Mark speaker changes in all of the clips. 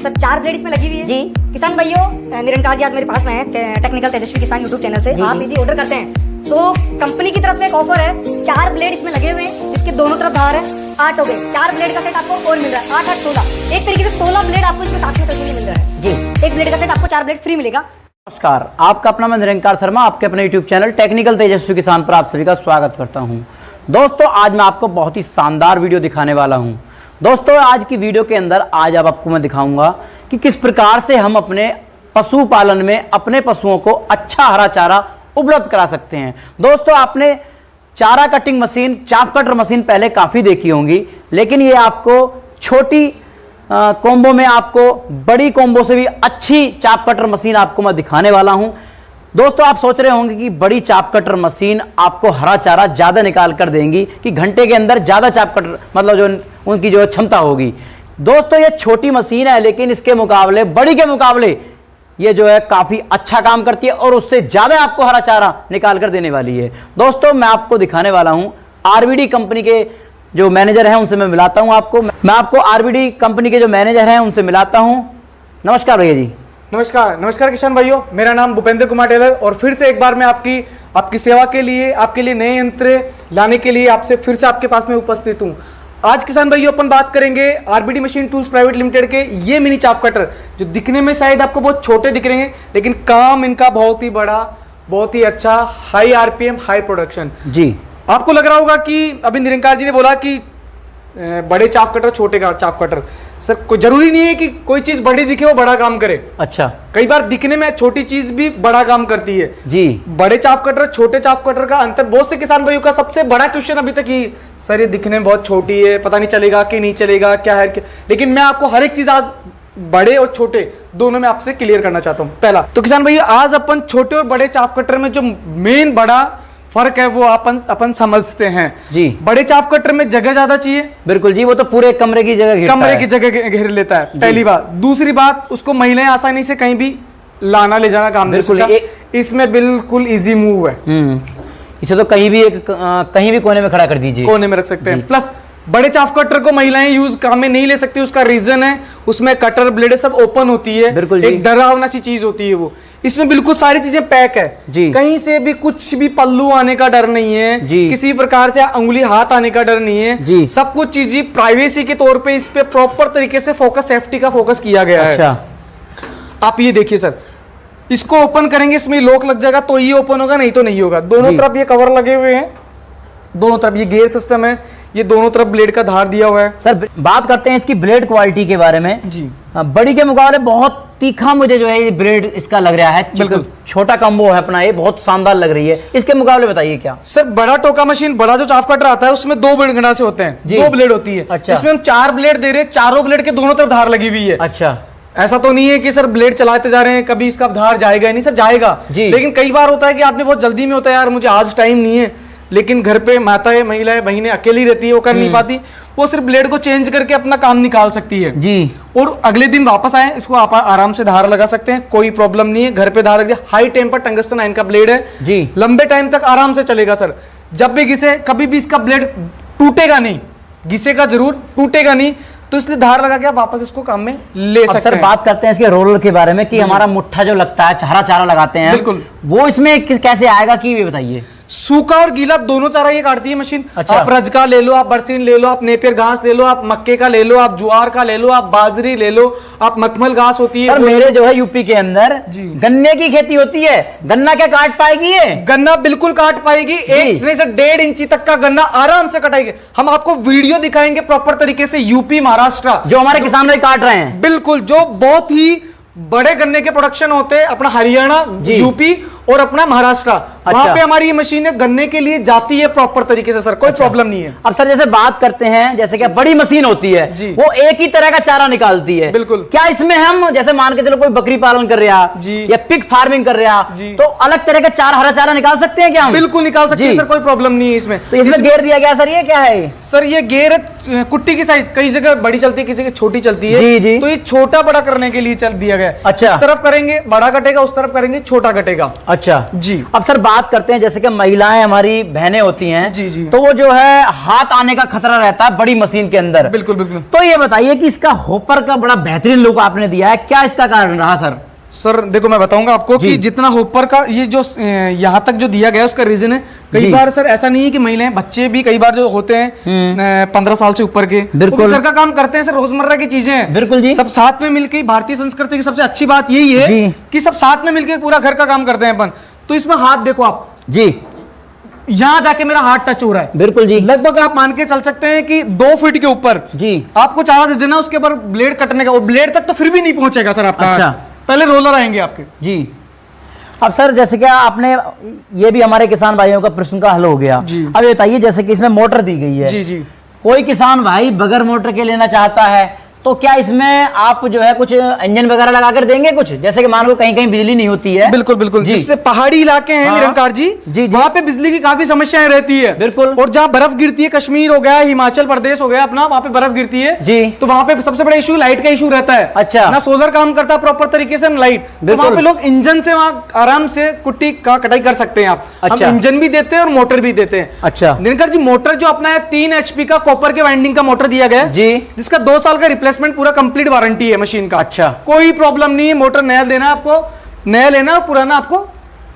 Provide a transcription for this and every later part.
Speaker 1: Sir 4 blade इसमें लगी हुई है
Speaker 2: जी।
Speaker 1: किसान भाइयों, निरंकार जी आज मेरे पास में है टेक्निकल तेजस्वी किसान यूट्यूब चैनल से। आप यदि ऑर्डर करते हैं तो कंपनी की तरफ से एक ऑफर है, 4 ब्लेड इसमें लगे हुए हैं, इसके दोनों तरफ धार है, 8 हो गए। 4 ब्लेड का सेट आपको और मिल रहा है 8 8 16, एक तरीके से 16 ब्लेड आपको इसमें साथ में करके मिल रहा है
Speaker 2: जी।
Speaker 1: एक ब्लेड का सेट आपको 4 ब्लेड फ्री मिलेगा।
Speaker 2: नमस्कार, आपका अपना मैं निरंकार शर्मा आपके अपने YouTube चैनल टेक्निकल तेजस्वी किसान पर आप सभी का स्वागत करता हूं। दोस्तों, आज मैं आपको बहुत ही शानदार वीडियो दिखाने वाला हूं। दोस्तों, आज की वीडियो के अंदर आज आपको मैं दिखाऊंगा कि किस प्रकार से हम अपने पशुपालन में अपने पशुओं को अच्छा हरा चारा उपलब्ध करा सकते हैं। दोस्तों, आपने चारा कटिंग मशीन, चाप कटर मशीन पहले काफ़ी देखी होंगी, लेकिन ये आपको छोटी कॉम्बो में आपको बड़ी कॉम्बो से भी अच्छी चाप कटर मशीन आपको मैं दिखाने वाला हूं। दोस्तों, आप सोच रहे होंगे कि बड़ी चाप कटर मशीन आपको हरा चारा ज़्यादा निकाल कर देंगी कि घंटे के अंदर ज़्यादा चाप कटर मतलब जो उनकी जो क्षमता होगी। दोस्तों, ये छोटी मशीन है, लेकिन इसके मुकाबले बड़ी के मुकाबले ये जो है काफ़ी अच्छा काम करती है और उससे ज़्यादा आपको हरा चारा निकाल कर देने वाली है। दोस्तों, मैं आपको दिखाने वाला हूँ आरबीडी कंपनी के जो मैनेजर हैं उनसे मैं मिलाता हूँ आपको। मैं आपको आरबीडी कंपनी के जो मैनेजर हैं उनसे मिलाता हूँ। नमस्कार भैया जी।
Speaker 3: नमस्कार किसान भाइयों, मेरा नाम भूपेंद्र कुमार टेलर और फिर से एक बार मैं आपकी सेवा के लिए, आपके लिए नए यंत्र लाने के लिए आपसे फिर से आपके पास में उपस्थित हूँ। आज किसान भाइयों अपन बात करेंगे RBD machine tools private limited के ये मिनी चाप कटर, जो दिखने में शायद आपको बहुत छोटे दिख रहे हैं, लेकिन काम इनका बहुत ही बड़ा, बहुत ही अच्छा, हाई आरपीएम, हाई प्रोडक्शन।
Speaker 2: जी,
Speaker 3: आपको लग रहा होगा कि अभी निरंकार जी ने बोला कि बड़े चाप कटर, छोटे का चाप कटर। सर, कोई जरूरी नहीं है कि कोई चीज बड़ी दिखे वो बड़ा काम करे।
Speaker 2: अच्छा,
Speaker 3: कई बार दिखने में छोटी चीज भी बड़ा काम करती है
Speaker 2: जी।
Speaker 3: बड़े चाप कटर, छोटे चाप कटर का अंतर बहुत से किसान भाइयों का सबसे बड़ा क्वेश्चन अभी तक ही, सर ये दिखने में बहुत छोटी है, पता नहीं चलेगा कि नहीं चलेगा, क्या है क्या। लेकिन मैं आपको हर एक चीज आज बड़े और छोटे दोनों में आपसे क्लियर करना चाहता हूं। पहला तो किसान भैया, आज अपन छोटे और बड़े चाप कटर में जो मेन बड़ा फर्क है वो अपन समझते हैं
Speaker 2: जी।
Speaker 3: बड़े चाप कटर में जगह ज्यादा चाहिए।
Speaker 2: बिल्कुल जी, वो तो पूरे कमरे की जगह
Speaker 3: घेर लेता है। पहली बात। दूसरी बात, उसको महिलाएं आसानी से कहीं भी लाना ले जाना काम
Speaker 2: बिल्कुल।
Speaker 3: इसमें बिल्कुल इजी मूव है।
Speaker 2: इसे तो कहीं भी कोने में खड़ा कर दीजिए,
Speaker 3: कोने में रख सकते हैं। प्लस बड़े चाप कटर को महिलाएं यूज काम में नहीं ले सकती, उसका रीजन है उसमें कटर ब्लेड सब ओपन होती है,
Speaker 2: बिल्कुल
Speaker 3: एक डरावना सी चीज होती है वो। इसमें बिल्कुल सारी चीजें पैक है
Speaker 2: जी।
Speaker 3: कहीं से भी कुछ भी पल्लू आने का डर नहीं है
Speaker 2: जी।
Speaker 3: किसी प्रकार से अंगुली हाथ आने का डर नहीं है
Speaker 2: जी।
Speaker 3: सब कुछ चीजें प्राइवेसी के तौर पे इस पे प्रॉपर तरीके से फोकस, सेफ्टी का फोकस किया गया है। आप ये देखिए सर, इसको ओपन करेंगे, इसमें लॉक लग जाएगा तो ये ओपन होगा, नहीं तो नहीं होगा। दोनों तरफ ये कवर लगे हुए हैं, दोनों तरफ ये गियर सिस्टम है, ये दोनों तरफ ब्लेड का धार दिया हुआ है।
Speaker 2: सर, बात करते हैं इसकी ब्लेड क्वालिटी के बारे में
Speaker 3: जी।
Speaker 2: बड़ी के मुकाबले बहुत तीखा मुझे जो है ये ब्लेड इसका लग रहा है।
Speaker 3: बिल्कुल।
Speaker 2: छोटा कॉम्बो है अपना, ये बहुत शानदार लग रही है। इसके मुकाबले बताइए क्या।
Speaker 3: सर, बड़ा टोका मशीन, बड़ा जो चाप कटर आता है उसमें 2 ब्लेड गणा से होते हैं, 2 ब्लेड होती है।
Speaker 2: अच्छा।
Speaker 3: इसमें हम 4 ब्लेड दे रहे हैं, चारों ब्लेड के दोनों तरफ धार लगी हुई है।
Speaker 2: अच्छा,
Speaker 3: ऐसा तो नहीं है कि सर ब्लेड चलाते जा रहे हैं कभी इसका धार जाएगा नहीं, सर जाएगा। लेकिन कई बार होता है कि आदमी बहुत जल्दी में होता है, यार मुझे आज टाइम नहीं है, लेकिन घर पे माताएं, महिलाएं, बहनें अकेली रहती है, वो कर नहीं पाती, वो सिर्फ ब्लेड को चेंज करके अपना काम निकाल सकती है जी। और अगले दिन वापस आए, इसको आप आराम से धार लगा सकते हैं, कोई प्रॉब्लम नहीं है। घर पे धार लग जाए, हाई टेम्पर टंगस्टन आयन का ब्लेड है जी, लंबे टाइम तक आराम से चलेगा सर। जब भी घिसे कभी भी इसका ब्लेड टूटेगा नहीं, घिसेगा जरूर, टूटेगा नहीं, तो इसलिए धार लगा के आप वापस इसको काम में ले सकते हैं।
Speaker 2: बात करते हैं इसके रोलर के बारे में कि हमारा मुट्ठा जो लगता है, हरा चारा लगाते हैं, बिल्कुल, वो इसमें कैसे आएगा कि ये बताइए।
Speaker 3: सूखा और गीला दोनों चारा ये काटती है मशीन।
Speaker 2: अच्छा।
Speaker 3: आप रज का ले लो, आप बरसीन ले लो, आप नेपियर घास ले लो, आप मक्के का ले लो, आप ज्वार का ले लो, आप बाजरी ले लो, आप मखमल घास होती है।
Speaker 2: सर, मेरे जो है यूपी के अंदर गन्ने की खेती होती है, गन्ना क्या काट पाएगी ये?
Speaker 3: गन्ना बिल्कुल काट पाएगी, 1 से 1.5 इंची तक का गन्ना आराम से कटाएगी। हम आपको वीडियो दिखाएंगे प्रॉपर तरीके से, यूपी, महाराष्ट्र
Speaker 2: जो हमारे किसान भाई काट रहे हैं,
Speaker 3: बिल्कुल, जो बहुत ही बड़े गन्ने के प्रोडक्शन होते हैं, अपना हरियाणा, यूपी और अपना महाराष्ट्र, वहां पे हमारी ये मशीनें गन्ने के लिए जाती है प्रॉपर तरीके से सर, कोई प्रॉब्लम नहीं है।
Speaker 2: अब सर, जैसे बात करते हैं, जैसे क्या बड़ी मशीन होती है
Speaker 3: जी,
Speaker 2: वो एक ही तरह का चारा निकालती है,
Speaker 3: बिल्कुल।
Speaker 2: क्या इसमें हम जैसे मान के चलो कोई बकरी पालन कर रहा
Speaker 3: जी,
Speaker 2: या पिग फार्मिंग कर रहा जी, तो अलग तरह का चारा, हरा चारा निकाल सकते हैं क्या हम?
Speaker 3: बिल्कुल निकाल सकते हैं सर, कोई प्रॉब्लम नहीं है इसमें।
Speaker 2: तो इसमें गेयर दिया गया सर, ये क्या है?
Speaker 3: सर, ये गेयर कुट्टी की साइज कई जगह बड़ी चलती है, किसी जगह छोटी चलती है
Speaker 2: जी, जी।
Speaker 3: तो ये छोटा बड़ा करने के लिए दिया गया।
Speaker 2: अच्छा।
Speaker 3: इस तरफ करेंगे बड़ा कटेगा, उस तरफ करेंगे छोटा कटेगा।
Speaker 2: अच्छा
Speaker 3: जी।
Speaker 2: अब सर बात करते हैं जैसे कि महिलाएं हमारी बहनें होती हैं,
Speaker 3: जी, जी।
Speaker 2: तो वो जो है हाथ आने का खतरा रहता है बड़ी मशीन के अंदर।
Speaker 3: बिल्कुल बिल्कुल।
Speaker 2: तो ये बताइए कि इसका हॉपर का बड़ा बेहतरीन लुक आपने दिया है, क्या इसका कारण रहा सर?
Speaker 3: सर देखो मैं बताऊंगा आपको कि जितना होपर का ये जो यहाँ तक जो दिया गया उसका रीजन है, कई बार सर ऐसा नहीं है कि महिलाएं, बच्चे भी कई बार जो होते हैं 15 साल से ऊपर के,
Speaker 2: बिल्कुल
Speaker 3: घर का काम करते हैं सर, रोजमर्रा की चीजें हैं,
Speaker 2: बिल्कुल जी,
Speaker 3: सब साथ में मिलकर। भारतीय संस्कृति की सबसे अच्छी बात यही है कि सब साथ में मिलकर पूरा घर का काम करते हैं अपन। तो इसमें हाथ देखो आप
Speaker 2: जी,
Speaker 3: यहाँ जाके मेरा हाथ टच हो रहा है,
Speaker 2: बिल्कुल जी,
Speaker 3: लगभग आप मान के चल सकते हैं कि 2 फीट के ऊपर
Speaker 2: जी
Speaker 3: आपको चारा दे देना, उसके ऊपर ब्लेड कटने का, और ब्लेड तक तो फिर भी नहीं पहुंचेगा सर आपका।
Speaker 2: अच्छा,
Speaker 3: पहले रोलर आएंगे आपके
Speaker 2: जी। अब सर जैसे कि आपने ये भी हमारे किसान भाइयों का प्रश्न का हल हो गया। अब ये बताइए जैसे कि इसमें मोटर दी गई है,
Speaker 3: जी जी,
Speaker 2: कोई किसान भाई बगैर मोटर के लेना चाहता है, तो क्या इसमें आप जो है कुछ इंजन वगैरह लगा कर देंगे कुछ, जैसे कि मान लो कहीं कहीं बिजली नहीं होती है?
Speaker 3: बिल्कुल बिल्कुल, जिससे पहाड़ी इलाके हैं निरंकार जी, वहां पे बिजली की काफी समस्याएं रहती है।
Speaker 2: बिल्कुल।
Speaker 3: और जहाँ बर्फ गिरती है, कश्मीर हो गया, हिमाचल प्रदेश हो गया अपना, वहां पे बर्फ गिरती है
Speaker 2: जी,
Speaker 3: तो वहां पे सबसे बड़ा इशू लाइट का इशू रहता है।
Speaker 2: अच्छा,
Speaker 3: ना सोलर काम करता प्रॉपर तरीके से, लाइट, तो वहां पे लोग इंजन से वहां आराम से कुट्टी का कटाई कर सकते हैं आप।
Speaker 2: अच्छा,
Speaker 3: हम इंजन भी देते हैं और मोटर भी देते हैं।
Speaker 2: अच्छा
Speaker 3: निरंकार जी, मोटर जो अपना है 3 HP का कॉपर के वाइंडिंग का मोटर दिया गया है
Speaker 2: जी,
Speaker 3: जिसका 2 साल का रिप्लेसमेंट पूरा कंप्लीट वारंटी है मशीन का।
Speaker 2: अच्छा,
Speaker 3: कोई प्रॉब्लम नहीं है, मोटर नया देना आपको, नया लेना, पुराना आपको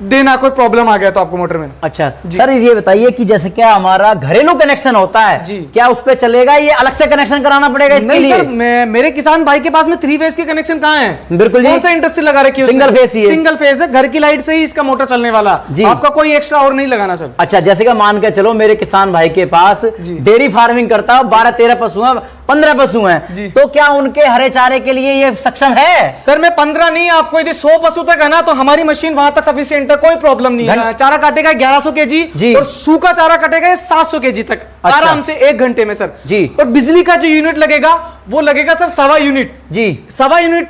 Speaker 3: देना, कोई प्रॉब्लम आ गया तो आपको मोटर में।
Speaker 2: अच्छा सर ये बताइए कि जैसे क्या हमारा घरेलू कनेक्शन होता है
Speaker 3: जी,
Speaker 2: क्या उस पे चलेगा, ये अलग से कनेक्शन कराना पड़ेगा इसके
Speaker 3: नहीं
Speaker 2: लिए?
Speaker 3: सर, मेरे किसान भाई के पास में 3 फेज के कनेक्शन कहाँ है?
Speaker 2: बिल्कुल जी,
Speaker 3: कौन सा इंडस्ट्री लगा रखी है?
Speaker 2: सिंगल फेज ही है,
Speaker 3: सिंगल फेज है, घर की लाइट से ही इसका मोटर चलने वाला जी, आपका कोई एक्स्ट्रा और नहीं लगाना सर।
Speaker 2: अच्छा, जैसे कि मान के चलो मेरे किसान भाई के पास डेयरी फार्मिंग करता है, 12-13 पशु हैं, 15 पशु हैं, तो क्या उनके हरे चारे के लिए ये सक्षम है?
Speaker 3: सर मैं 15 नहीं, आपको यदि 100 पशु तक है ना तो हमारी मशीन वहां तक सफिशिएंट है, कोई प्रॉब्लम नहीं है। चारा काटेगा 1100 kg और सूखा चारा काटेगा 700 kg तक। अच्छा, आराम से 1 घंटे में सर जी। और बिजली का जो यूनिट लगेगा वो लगेगा सर 1.25 यूनिट जी, 1.25 यूनिट,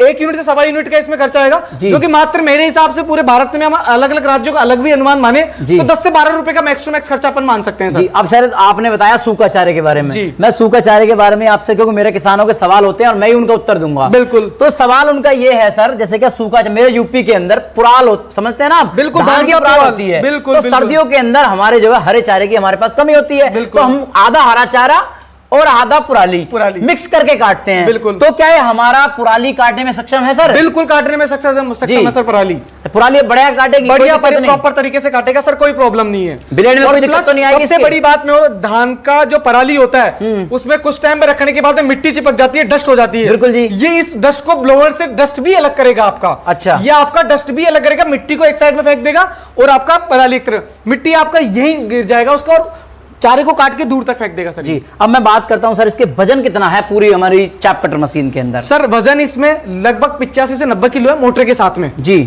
Speaker 3: 1 यूनिट से 1.25 यूनिट का इसमें खर्चा आएगा, जो कि मात्र मेरे हिसाब से पूरे भारत में हम अलग अलग राज्यों का अलग भी अनुमान माने तो 10 से 12 रुपए का मैक्स टू मैक्स खर्चा अपन मान सकते हैं सर।
Speaker 2: अब सर आपने बताया सूखा चारे के बारे में, मैं सूखा चारे के बारे में आपसे, क्योंकि मेरे किसानों के सवाल होते हैं और मैं ही उनका उत्तर दूंगा।
Speaker 3: बिल्कुल।
Speaker 2: तो सवाल उनका ये है सर, जैसे कि सूखा मेरे यूपी के अंदर पुराल समझते हैं ना,
Speaker 3: बिल्कुल
Speaker 2: धान की पुराल होती है,
Speaker 3: बिल्कुल,
Speaker 2: तो सर्दियों के अंदर हमारे जो है हरे चारे की हमारे पास कमी होती है, तो हम आधा हरा चारा और आधा पुराली मिक्स करके काटते हैं।
Speaker 3: बिल्कुल।
Speaker 2: तो क्या ये हमारा पुराली काटने में सक्षम है सर?
Speaker 3: बिल्कुल काटने में सक्षम है सर। पुराली
Speaker 2: बढ़िया काटेगी,
Speaker 3: बढ़िया प्रॉपर तरीके से काटेगा सर, कोई प्रॉब्लम नहीं है, ब्लेड में कोई दिक्कत तो नहीं आएगी। सबसे बड़ी बात में धान का जो पराली होता है उसमें कुछ टाइम में रखने के बाद मिट्टी चिपक जाती है, डस्ट हो जाती है। बिल्कुल जी, ये इस डस्ट को ब्लोअर से डस्ट भी अलग करेगा आपका। अच्छा, ये आपका डस्ट भी अलग करेगा, मिट्टी को एक साइड में फेंक देगा और आपका पराली मिट्टी आपका यहीं गिर जाएगा उसका और चारे को काट के दूर तक फेंक देगा सर जी।
Speaker 2: अब मैं बात करता हूं सर, इसके वजन कितना है पूरी हमारी चाप कटर मशीन के अंदर?
Speaker 3: सर वजन इसमें लगभग 85 से 90 किलो है मोटर के साथ में जी,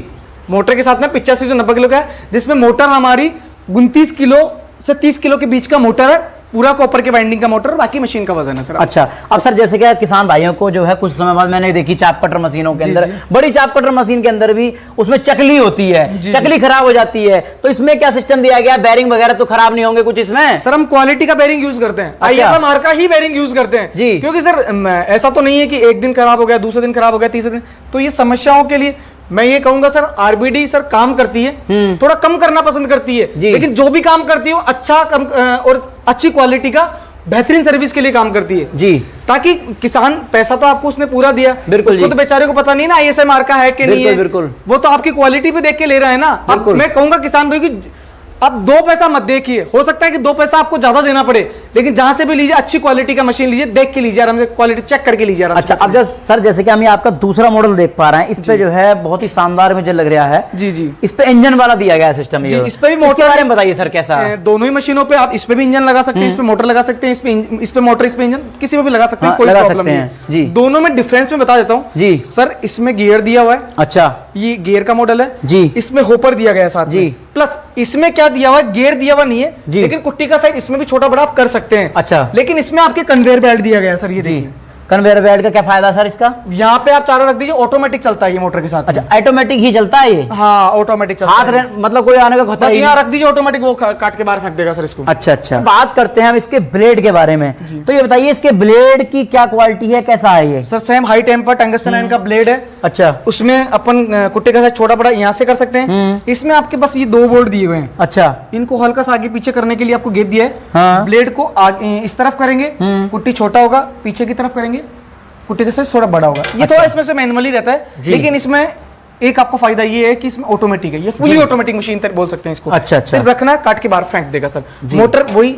Speaker 3: मोटर के साथ में 85 से 90 किलो का है, जिसमें मोटर हमारी 29 किलो से 30 किलो के बीच का मोटर है, पूरा कॉपर के वाइंडिंग का मोटर, बाकी मशीन का वजन है सर।
Speaker 2: अच्छा, अब सर जैसे कि किसान भाइयों को जो है कुछ समय बाद मैंने देखी चाप कटर मशीनों के अंदर, बड़ी चाप कटर मशीन के अंदर भी उसमें चकली होती है, चकली खराब हो जाती है, तो इसमें क्या सिस्टम दिया गया? बैरिंग वगैरह तो खराब नहीं होंगे कुछ इसमें?
Speaker 3: सर हम क्वालिटी का बैरिंग यूज करते हैं, ISM मार्क का ही बैरिंग यूज करते हैं जी, क्योंकि सर ऐसा तो नहीं है कि एक दिन खराब हो गया, दूसरे दिन खराब हो गया, तीसरे दिन, तो ये समस्याओं के लिए मैं ये कहूंगा सर आरबीडी सर काम करती है, थोड़ा कम करना पसंद करती है, लेकिन जो भी काम करती है वो अच्छा और अच्छी क्वालिटी का बेहतरीन सर्विस के लिए काम करती है जी, ताकि किसान पैसा तो आपको उसने पूरा दिया, बिल्कुल उसको तो बेचारे को पता नहीं ना ISM मार्क का है कि नहीं है, बिल्कुल वो तो आपकी क्वालिटी पे देख के ले रहा है ना। अब मैं कहूंगा किसान भाई की आप 2 पैसा मत देखिए, हो सकता है कि 2 पैसा आपको ज्यादा देना पड़े, लेकिन जहां से भी लीजिए अच्छी क्वालिटी का मशीन लीजिए, देख के लीजिए, आराम से क्वालिटी चेक करके लीजिए।
Speaker 2: अच्छा, अब सर जैसे कि हम ये आपका दूसरा मॉडल देख पा रहे हैं, इस पे जो है बहुत ही शानदार मुझे लग रहा है जी जी, इस पे इंजन वाला दिया गया सिस्टम, इस पे भी मोटर के बारे में बताइए सर कैसा है?
Speaker 3: दोनों ही मशीनों पे आप इस पे भी इंजन लगा सकते हैं, इस पे मोटर लगा सकते हैं, इस पे मोटर, इस पे इंजन, किसी में भी लगा सकते हैं, कोई प्रॉब्लम नहीं है जी। दोनों में डिफरेंस में बता देता हूँ जी। सर इसमें गियर दिया हुआ है, अच्छा ये गियर का मॉडल है जी, इसमें होपर दिया गया है साथ जी, प्लस इसमें क्या दिया हुआ है, गियर दिया हुआ नहीं है, लेकिन कुट्टी का साइज इसमें भी छोटा बड़ा आप कर सकते हैं। अच्छा, लेकिन इसमें आपके कन्वेयर बेल्ट दिया गया है सर, ये देखिए
Speaker 2: कन्वेयर बेल्ट का क्या फायदा सर इसका?
Speaker 3: यहाँ पे आप चारों रख दीजिए, ऑटोमेटिक चलता है ये मोटर के साथ।
Speaker 2: अच्छा, ऑटोमेटिक ही चलता है ये?
Speaker 3: हाँ ऑटोमेटिक चलता
Speaker 2: हाथ
Speaker 3: है।
Speaker 2: मतलब कोई आने का खतरा
Speaker 3: बस
Speaker 2: ही
Speaker 3: यहाँ
Speaker 2: नहीं।
Speaker 3: रख दीजिए, ऑटोमेटिक वो काट के बाहर फेंक देगा सर इसको।
Speaker 2: अच्छा अच्छा, बात करते हैं हम इसके ब्लेड के बारे में। तो ये बताइए इसके ब्लेड की क्या क्वालिटी है, कैसा है ये?
Speaker 3: Sir same high temper tungsten iron का ब्लेड है।
Speaker 2: अच्छा,
Speaker 3: उसमें अपन कुट्टे का साइज छोटा बड़ा यहाँ से कर सकते हैं। इसमें आपके बस ये 2 बोल्ट दिए हुए हैं।
Speaker 2: अच्छा,
Speaker 3: इनको हल्का सा आगे पीछे करने के लिए आपको गेप दिया है।
Speaker 2: हाँ।
Speaker 3: ब्लेड को आगे इस तरफ करेंगे, कुट्टी छोटा होगा, पीछे की तरफ करेंगे, कुट्टी का साइज थोड़ा बड़ा होगा। ये थोड़ा इसमें से मैनुअली रहता है, लेकिन इसमें एक आपको फायदा ये है कि इसमें ऑटोमेटिक है, ये फुली ऑटोमेटिक मशीन तक बोल सकते हैं इसको।
Speaker 2: अच्छा अच्छा,
Speaker 3: सिर्फ रखना, काट के बाहर फेंक देगा सर। मोटर वही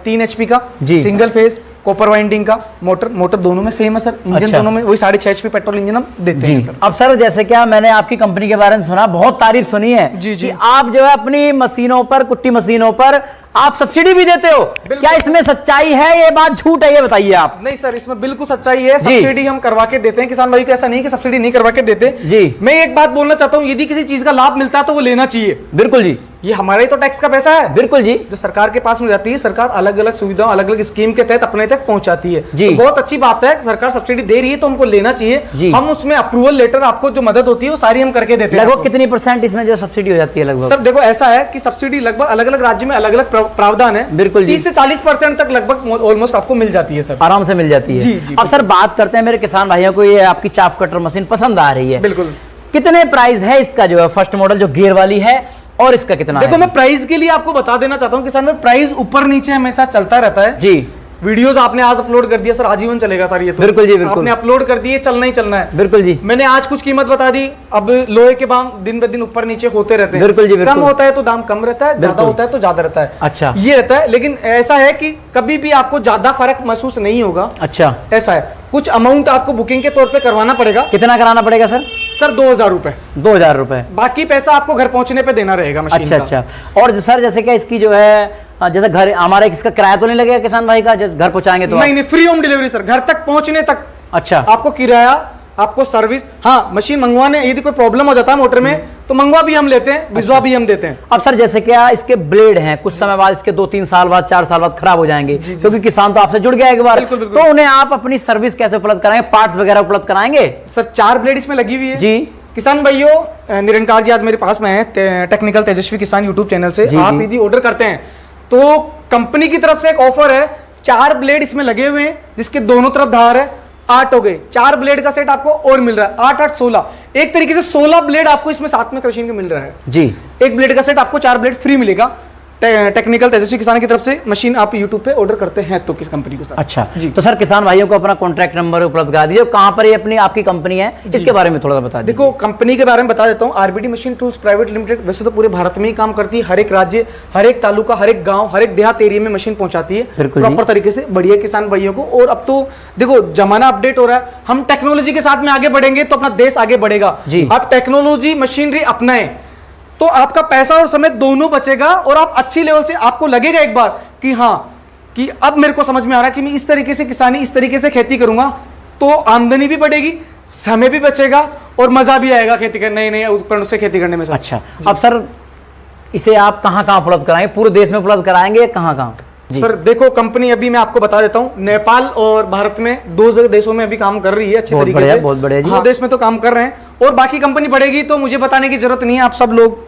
Speaker 3: 3 HP का सिंगल फेज कॉपर वाइंडिंग का मोटर दोनों में सेम है सर। इंजन
Speaker 2: अच्छा।
Speaker 3: दोनों में वही 6.5 HP पेट्रोल इंजन हम देते हैं सर।
Speaker 2: अब सर जैसे क्या मैंने आपकी कंपनी के बारे में सुना, बहुत तारीफ सुनी है
Speaker 3: जी, जी।
Speaker 2: कि आप जो है अपनी मशीनों पर, कुट्टी मशीनों पर आप सब्सिडी भी देते हो। क्या इसमें सच्चाई है, ये बात झूठ है, ये बताइए आप।
Speaker 3: नहीं सर, इसमें बिल्कुल सच्चाई है। सब्सिडी हम करवा के देते हैं किसान भाई को, ऐसा नहीं कि सब्सिडी नहीं करवा के देते
Speaker 2: जी।
Speaker 3: मैं एक बात बोलना चाहता हूँ, यदि किसी चीज का लाभ मिलता है तो वो लेना चाहिए।
Speaker 2: बिल्कुल जी,
Speaker 3: ये हमारा ही तो टैक्स का पैसा है।
Speaker 2: बिल्कुल जी।
Speaker 3: जो सरकार के पास में जाती है, सरकार अलग अलग सुविधाओं, अलग अलग स्कीम के तहत अपने तक पहुंचाती है।
Speaker 2: जी।
Speaker 3: तो बहुत अच्छी बात है, सरकार सब्सिडी दे रही है तो हमको लेना चाहिए।
Speaker 2: जी।
Speaker 3: हम उसमें अप्रूवल लेटर, आपको जो मदद होती है वो सारी हम करके देते हैं।
Speaker 2: लगभग कितनी % इसमें जो सब्सिडी हो जाती है लगभग?
Speaker 3: सर देखो ऐसा है कि सब्सिडी लगभग अलग अलग राज्य में अलग अलग प्रावधान है।
Speaker 2: बिल्कुल जी।
Speaker 3: 30 से 40% तक लगभग ऑलमोस्ट आपको मिल जाती है सर,
Speaker 2: आराम से मिल जाती है।
Speaker 3: जी, जी,
Speaker 2: अब सर बात करते हैं, मेरे किसान भाइयों को ये आपकी चाप कटर मशीन पसंद आ रही है।
Speaker 3: बिल्कुल।
Speaker 2: कितने प्राइस है इसका, जो है फर्स्ट मॉडल जो गियर वाली है, और इसका कितना
Speaker 3: देखो
Speaker 2: है?
Speaker 3: मैं प्राइस के लिए आपको बता देना चाहता हूँ किसान में, प्राइस ऊपर नीचे हमेशा चलता रहता है
Speaker 2: जी।
Speaker 3: वीडियोस आपने आज अपलोड कर दिया सर, आजीवन चलेगा सर ये तो।
Speaker 2: बिल्कुल जी, बिल्कुल।
Speaker 3: आपने अपलोड कर दिए, चलना ही चलना है।
Speaker 2: बिल्कुल जी।
Speaker 3: मैंने आज कुछ कीमत बता दी, अब लोहे के दाम दिन ब दिन ऊपर नीचे होते रहते हैं।
Speaker 2: बिल्कुल जी, बिल्कुल।
Speaker 3: कम होता है तो दाम कम रहता है, ज्यादा होता है तो ज्यादा रहता है।
Speaker 2: अच्छा।
Speaker 3: ये रहता है, लेकिन ऐसा है कि कभी भी आपको ज्यादा फर्क महसूस नहीं होगा।
Speaker 2: अच्छा,
Speaker 3: ऐसा है, कुछ अमाउंट आपको बुकिंग के तौर पे करवाना पड़ेगा।
Speaker 2: कितना कराना पड़ेगा सर?
Speaker 3: सर 2000 रुपए,
Speaker 2: 2000 रुपए।
Speaker 3: बाकी पैसा आपको घर पहुंचने पे देना रहेगा मशीन
Speaker 2: अच्छा
Speaker 3: का।
Speaker 2: अच्छा। और सर जैसे क्या इसकी जो है, जैसे घर हमारा इसका किराया तो नहीं लगेगा किसान भाई का, घर पहुंचाएंगे तो?
Speaker 3: नहीं, फ्री होम डिलीवरी सर, घर तक पहुंचने तक।
Speaker 2: अच्छा,
Speaker 3: आपको किराया, आपको सर्विस, हाँ मशीन मंगवाने यदि कोई प्रॉब्लम हो जाता है मोटर में तो मंगवा भी हम लेते हैं, भिजवा भी हम देते हैं।
Speaker 2: अब सर जैसे क्या इसके ब्लेड हैं, कुछ समय बाद इसके 2-3 साल बाद, 4 साल बाद खराब हो जाएंगे, क्योंकि किसान तो आपसे जुड़ गया एक बार।
Speaker 3: बिल्कुल, बिल्कुल।
Speaker 2: तो उन्हें आप अपनी सर्विस कैसे उपलब्ध कराएंगे, पार्ट्स वगैरह उपलब्ध कराएंगे?
Speaker 3: सर 4 ब्लेड इसमें लगी हुई है
Speaker 2: जी।
Speaker 3: किसान भाइयों, निरंकार जी आज मेरे पास में है टेक्निकल तेजस्वी किसान यूट्यूब चैनल से। आप यदि ऑर्डर करते हैं तो कंपनी की तरफ से एक ऑफर है, 4 ब्लेड इसमें लगे हुए हैं जिसके दोनों तरफ धार है, 8 हो गए। 4 ब्लेड का सेट आपको और मिल रहा है, 8 8 16, एक तरीके से 16 ब्लेड आपको इसमें साथ में मशीन के मिल रहा है
Speaker 2: जी।
Speaker 3: एक ब्लेड का सेट आपको 4 ब्लेड फ्री मिलेगा। टेक्निकल तेजस्वी किसान की तरफ से मशीन आप यूट्यूब पे ऑर्डर करते हैं तो किस कंपनी को सर?
Speaker 2: अच्छा
Speaker 3: जी।
Speaker 2: तो सर किसान भाइयों को अपना कॉन्टैक्ट नंबर उपलब्ध करा दीजिए, कहां पर ये अपनी आपकी कंपनी है, इसके बारे में थोड़ा सा बता दीजिए।
Speaker 3: देखो कंपनी के बारे में बता देता हूँ, RBD machine tools private limited वैसे तो पूरे भारत में ही काम करती है, हर एक राज्य, हर एक तालुका, हर एक गांव, हर एक देहात एरिया में मशीन पहुंचाती है प्रॉपर तरीके से, बढ़िया किसान भाइयों को। और अब तो देखो जमाना अपडेट हो रहा है, हम टेक्नोलॉजी के साथ में आगे बढ़ेंगे तो अपना देश आगे बढ़ेगा। आप टेक्नोलॉजी मशीनरी अपनाएं तो आपका पैसा और समय दोनों बचेगा, और आप अच्छी लेवल से, आपको लगेगा एक बार कि हाँ कि अब मेरे को समझ में आ रहा है कि मैं इस तरीके से किसानी, इस तरीके से खेती करूंगा तो आमदनी भी बढ़ेगी, समय भी बचेगा और मजा भी आएगा खेती करने, नए नए उपकरणों से खेती करने में सर।
Speaker 2: अच्छा, अब सर इसे आप कहाँ कहाँ उपलब्ध कराएंगे, पूरे देश में उपलब्ध कराएंगे, कहाँ कहाँ?
Speaker 3: सर देखो कंपनी अभी मैं आपको बता देता हूँ, नेपाल और भारत में 2 देशों में अभी काम कर रही है अच्छे तरीके से।
Speaker 2: बहुत बढ़िया जी।
Speaker 3: 2 देश में तो काम कर रहे हैं, और बाकी कंपनी बढ़ेगी तो मुझे बताने की जरूरत नहीं है, आप सब लोग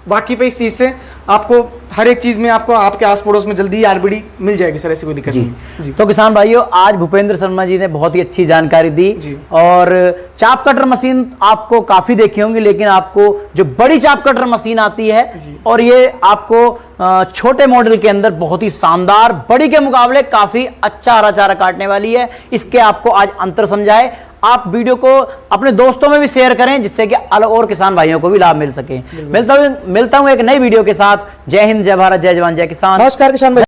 Speaker 3: वाकिफ है इस चीज से। आपको हर एक चीज में, आपको आपके आस पड़ोस में जल्दी आरबीडी मिल जाएगी सर, ऐसी कोई दिक्कत नहीं जी।
Speaker 2: तो किसान भाइयों, आज भूपेंद्र शर्मा जी ने बहुत ही अच्छी जानकारी दी
Speaker 3: जी।
Speaker 2: और चाप कटर मशीन आपको काफी देखी होंगी, लेकिन आपको जो बड़ी चाप कटर मशीन आती है और ये आपको छोटे मॉडल के अंदर बहुत ही शानदार, बड़ी के मुकाबले काफी अच्छा हरा चारा काटने वाली है, इसके आपको आज अंतर समझाए। आप वीडियो को अपने दोस्तों में भी शेयर करें जिससे कि और किसान भाइयों को भी लाभ मिल सके। मिलता हूं एक नई वीडियो के साथ। जय हिंद, जय भारत, जय जवान, जय किसान।
Speaker 3: नमस्कार किसान भाई।